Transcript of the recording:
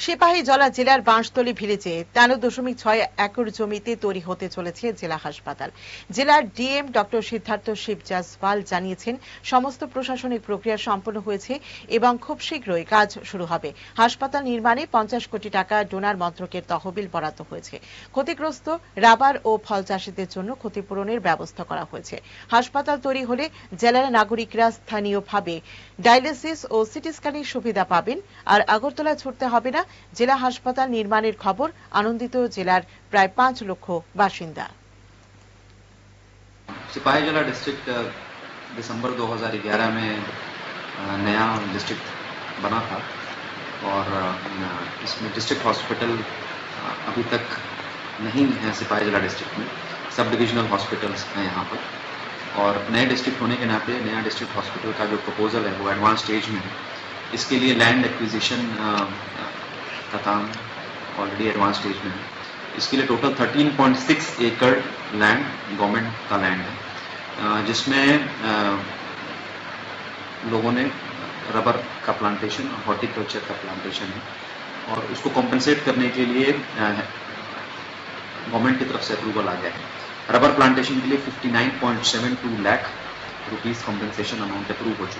সিপাহীজলা জেলার বাঁশতলী ভিলেজে 13.6 একর জমিতে তৈরি হতে চলেছে জেলা হাসপাতাল। জেলার ডিএম ডক্টর সিদ্ধার্থ শিব জাসওয়াল জানিয়েছেন, সমস্ত প্রশাসনিক প্রক্রিয়া সম্পন্ন হয়েছে এবং খুব শীঘ্রই কাজ শুরু হবে। হাসপাতাল নির্মাণে 50 কোটি টাকা ডোনার মন্ত্রকের তহবিল বরাদ্দ হয়েছে। ক্ষতিগ্রস্ত রাবার ও ফল চাষীদের জন্য ক্ষতিপূরণের ব্যবস্থা করা হয়েছে। হাসপাতাল তৈরি হলে জেলার নাগরিকরা স্থানীয়ভাবে ডায়ালিসিস ও সিটি স্ক্যানের সুবিধা পাবেন, আর আগরতলা ছুটতে হবে না। জেলা হাসপাতাল নির্মাণের খবর আনন্দিত জেলার প্রায় 5 লক্ষ বাসিন্দা। सिपाहीजला डिस्ट्रिक्ट दिसंबर 2011 में नया डिस्ट्रिक्ट बना था और इसमें डिस्ट्रिक्ट हॉस्पिटल अभी तक नहीं है। सिपाहीजला डिस्ट्रिक्ट में सब डिविजनल हॉस्पिटल्स हैं यहाँ पर, और नए डिस्ट्रिक्ट होने के नाते नया डिस्ट्रिक्ट हॉस्पिटल का जो प्रपोजल है वो एडवांस स्टेज में है। इसके लिए लैंड एक्विजिशन का काम ऑलरेडी एडवांस स्टेज में है। इसके लिए टोटल 13.6 एकड़ लैंड गवर्नमेंट का लैंड है, जिसमें लोगों ने रबर का प्लांटेशन और हॉर्टिकल्चर का प्लांटेशन है, और उसको कॉम्पेंसेट करने के लिए गवर्नमेंट की तरफ से अप्रूवल आ गया है। रबर प्लांटेशन के लिए 59.72 lakh rupees compensation amount approve हो चुका है।